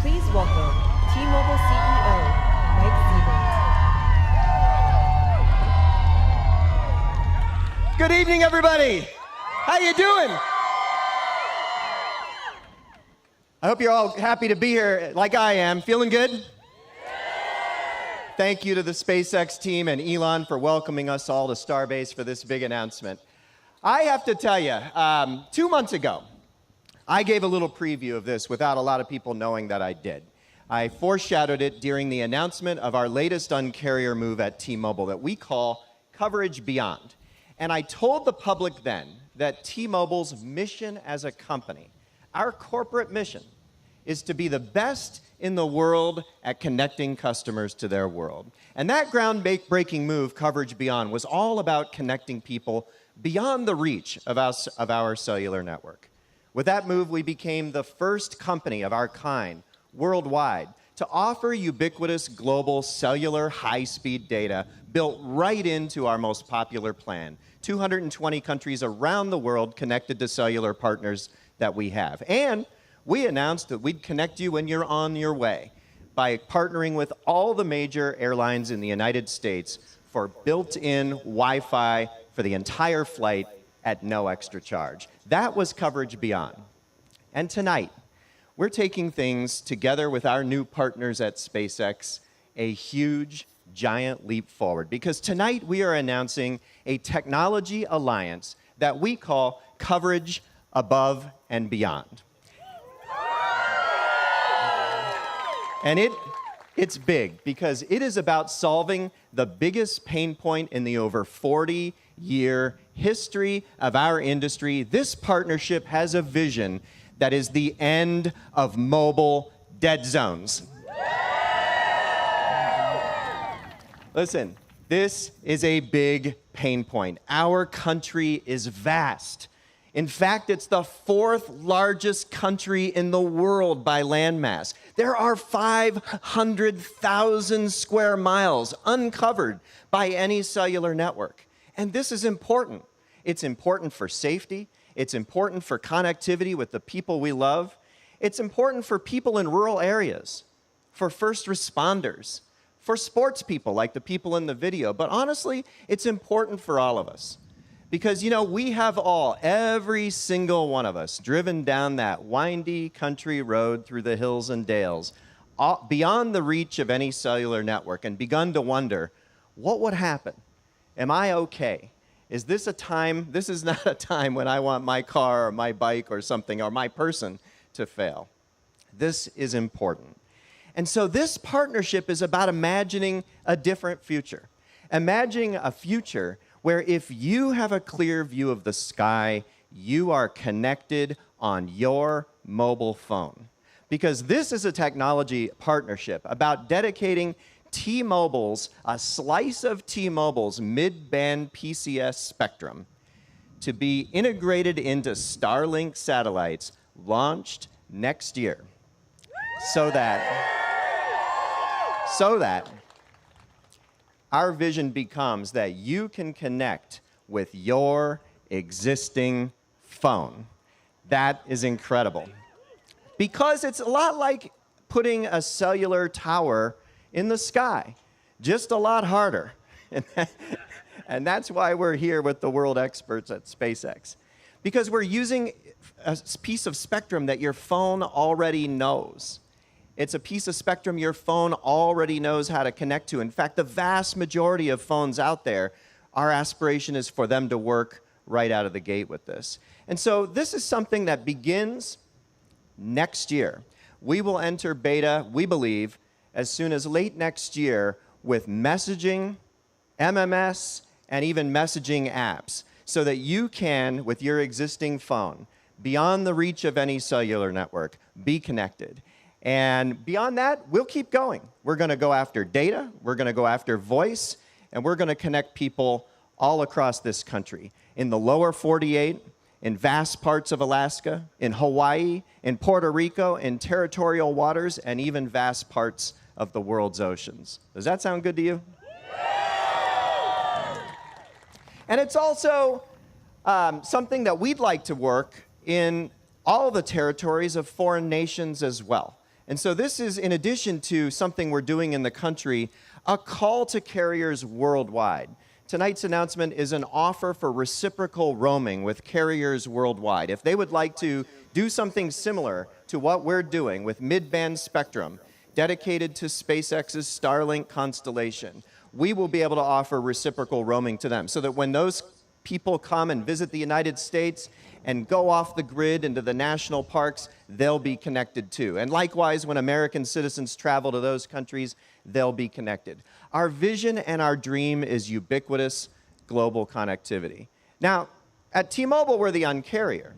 Please welcome T-Mobile CEO, Mike Sievert. Good evening, everybody. How you doing? I hope you're all happy to be here like I am. Feeling good? Thank you to the SpaceX team and Elon for welcoming us all to Starbase for this big announcement. I have to tell you, 2 months ago, I gave a little preview of this without a lot of people knowing that I did. I foreshadowed it during the announcement of our latest Un-carrier move at T-Mobile that we call Coverage Beyond. And I told the public then that T-Mobile's mission as a company, our corporate mission, is to be the best in the world at connecting customers to their world. And that groundbreaking move, Coverage Beyond, was all about connecting people beyond the reach of our cellular network. With that move, we became the first company of our kind worldwide to offer ubiquitous global cellular high-speed data built right into our most popular plan. 220 countries around the world connected to cellular partners that we have. And we announced that we'd connect you when you're on your way by partnering with all the major airlines in the United States for built-in Wi-Fi for the entire flight at no extra charge. That was Coverage Beyond. And tonight, we're taking things together with our new partners at SpaceX, a huge, giant leap forward. Because tonight we are announcing a technology alliance that we call Coverage Above and Beyond. And it's big because it is about solving the biggest pain point in the over 40-year history of our industry. This partnership has a vision that is the end of mobile dead zones. Listen, this is a big pain point. Our country is vast. In fact, it's the 4th largest country in the world by landmass. There are 500,000 square miles uncovered by any cellular network. And this is important. It's important for safety. It's important for connectivity with the people we love. It's important for people in rural areas, for first responders, for sports people like the people in the video. But honestly, it's important for all of us. Because, you know, we have every single one of us, driven down that windy country road through the hills and dales, beyond the reach of any cellular network, and begun to wonder, what would happen? Am I okay? Is this a time? This is not a time when I want my car or my bike or something or my person to fail. This is important. And so this partnership is about imagining a different future. Imagining a future where if you have a clear view of the sky, you are connected on your mobile phone. Because this is a technology partnership about dedicating a slice of T-Mobile's mid-band PCS spectrum to be integrated into Starlink satellites launched next year so that our vision becomes that you can connect with your existing phone. That is incredible. Because it's a lot like putting a cellular tower in the sky, just a lot harder. And that's why we're here with the world experts at SpaceX. Because we're using a piece of spectrum that your phone already knows. It's a piece of spectrum your phone already knows how to connect to. In fact, the vast majority of phones out there, our aspiration is for them to work right out of the gate with this. And so this is something that begins next year. We will enter beta, we believe, as soon as late next year with messaging, MMS, and even messaging apps so that you can, with your existing phone, beyond the reach of any cellular network, be connected. And beyond that, we'll keep going. We're going to go after data, we're going to go after voice, and we're going to connect people all across this country. In the lower 48, in vast parts of Alaska, in Hawaii, in Puerto Rico, in territorial waters, and even vast parts of the world's oceans. Does that sound good to you? And it's also something that we'd like to work in all the territories of foreign nations as well. And so this is, in addition to something we're doing in the country, a call to carriers worldwide. Tonight's announcement is an offer for reciprocal roaming with carriers worldwide. If they would like to do something similar to what we're doing with mid-band spectrum dedicated to SpaceX's Starlink constellation, we will be able to offer reciprocal roaming to them so that when those people come and visit the United States and go off the grid into the national parks, they'll be connected too. And likewise, when American citizens travel to those countries, they'll be connected. Our vision and our dream is ubiquitous global connectivity. Now, at T-Mobile, we're the Un-carrier.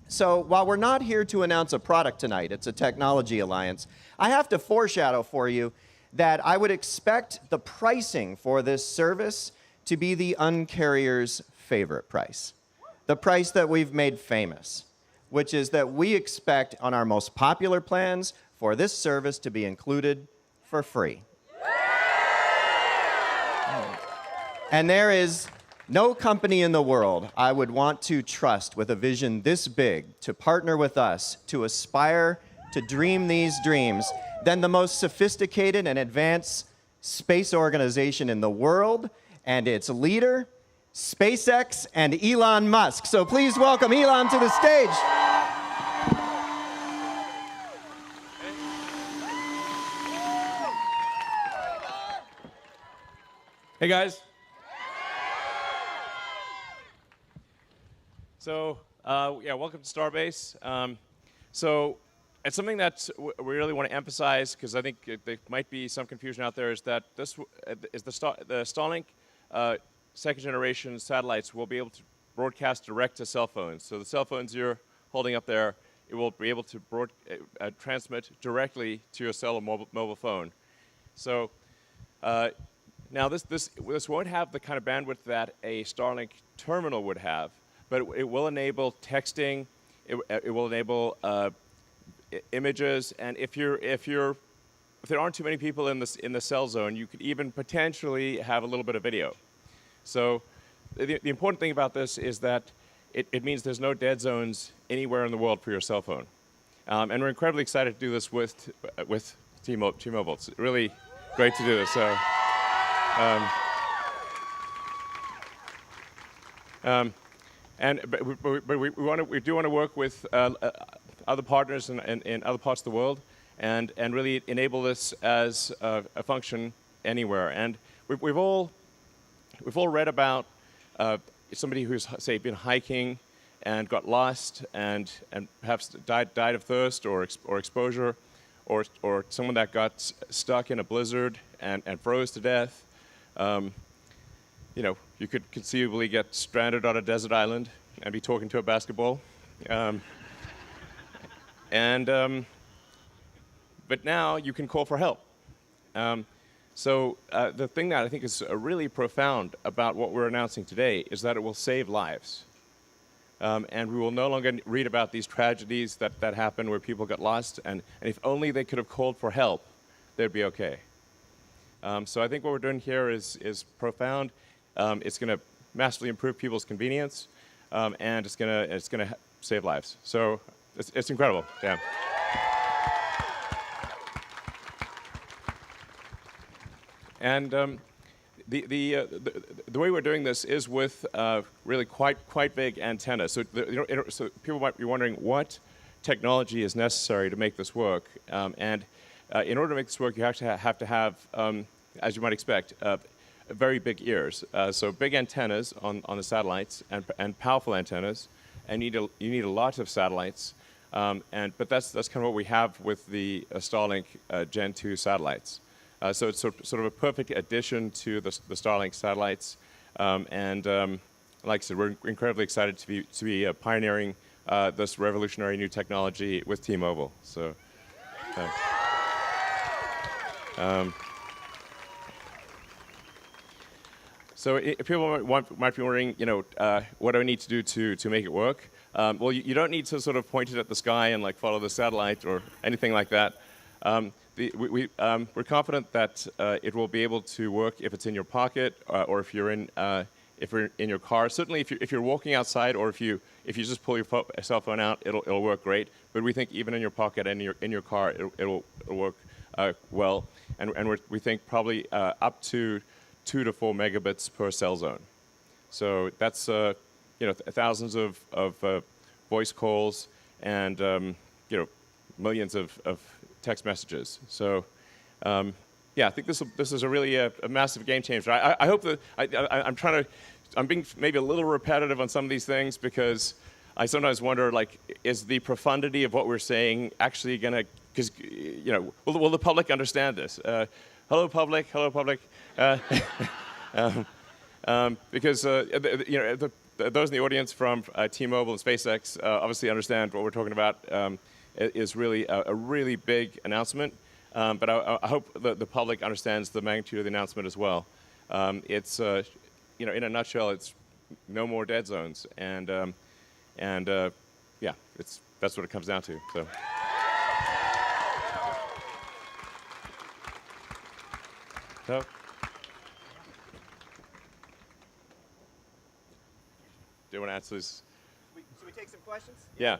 So while we're not here to announce a product tonight, it's a technology alliance, I have to foreshadow for you that I would expect the pricing for this service to be the Un-carrier's favorite price, the price that we've made famous, which is that we expect on our most popular plans for this service to be included for free. And there is no company in the world I would want to trust with a vision this big to partner with us to aspire to dream these dreams than the most sophisticated and advanced space organization in the world and its leader, SpaceX and Elon Musk. So please welcome Elon to the stage. Hey guys. So yeah, welcome to Starbase. So it's something that we really want to emphasize because I think there might be some confusion out there. Is that this is the Starlink second generation satellites will be able to broadcast direct to cell phones. So the cell phones you're holding up there, it will be able to transmit directly to your cell or mobile phone. So now this won't have the kind of bandwidth that a Starlink terminal would have, but it will enable texting. It will enable images, and if there aren't too many people in the cell zone, you could even potentially have a little bit of video. So the important thing about this is that it means there's no dead zones anywhere in the world for your cell phone, and we're incredibly excited to do this with T-Mobile. It's really great to do this. So. But we do want to work with other partners in other parts of the world, and really enable this as a function anywhere. And we've all read about somebody who's, say, been hiking and got lost and perhaps died of thirst or exposure, or someone that got stuck in a blizzard and froze to death. You know, you could conceivably get stranded on a desert island and be talking to a basketball. But now you can call for help. So the thing that I think is really profound about what we're announcing today is that it will save lives. And we will no longer read about these tragedies that happen where people get lost, and if only they could have called for help, they'd be okay. So I think what we're doing here is profound. It's going to massively improve people's convenience, and it's going to save lives. So it's incredible. Yeah. And the way we're doing this is with really quite big antennas. So so people might be wondering what technology is necessary to make this work. And in order to make this work, you have to have, as you might expect, very big ears. So big antennas on the satellites and powerful antennas, and you need a lot of satellites. But that's kind of what we have with the Starlink Gen 2 satellites. So it's sort of a perfect addition to the Starlink satellites, and like I said, we're incredibly excited to be pioneering this revolutionary new technology with T-Mobile. So, so if people might be wondering, you know, what do I need to do to make it work? Well, you don't need to sort of point it at the sky and like follow the satellite or anything like that. We're confident that it will be able to work if it's in your pocket or if you're in your car. Certainly, if you're walking outside or if you if you just pull your cell phone out, it'll work great. But we think even in your pocket and in your car, it'll work well. And we think probably up to 2 to 4 megabits per cell zone. So that's thousands of voice calls and millions of text messages. So yeah, I think this is a really a massive game changer. I hope that I'm being maybe a little repetitive on some of these things because I sometimes wonder, like, is the profundity of what we're saying actually going to, because, will the public understand this? Hello, public. Hello, public. Because those in the audience from T-Mobile and SpaceX obviously understand what we're talking about is really a really big announcement. But I hope the public understands the magnitude of the announcement as well. It's in a nutshell, it's no more dead zones, and yeah, that's what it comes down to. So. Do you want to answer this? Should we take some questions? Yeah.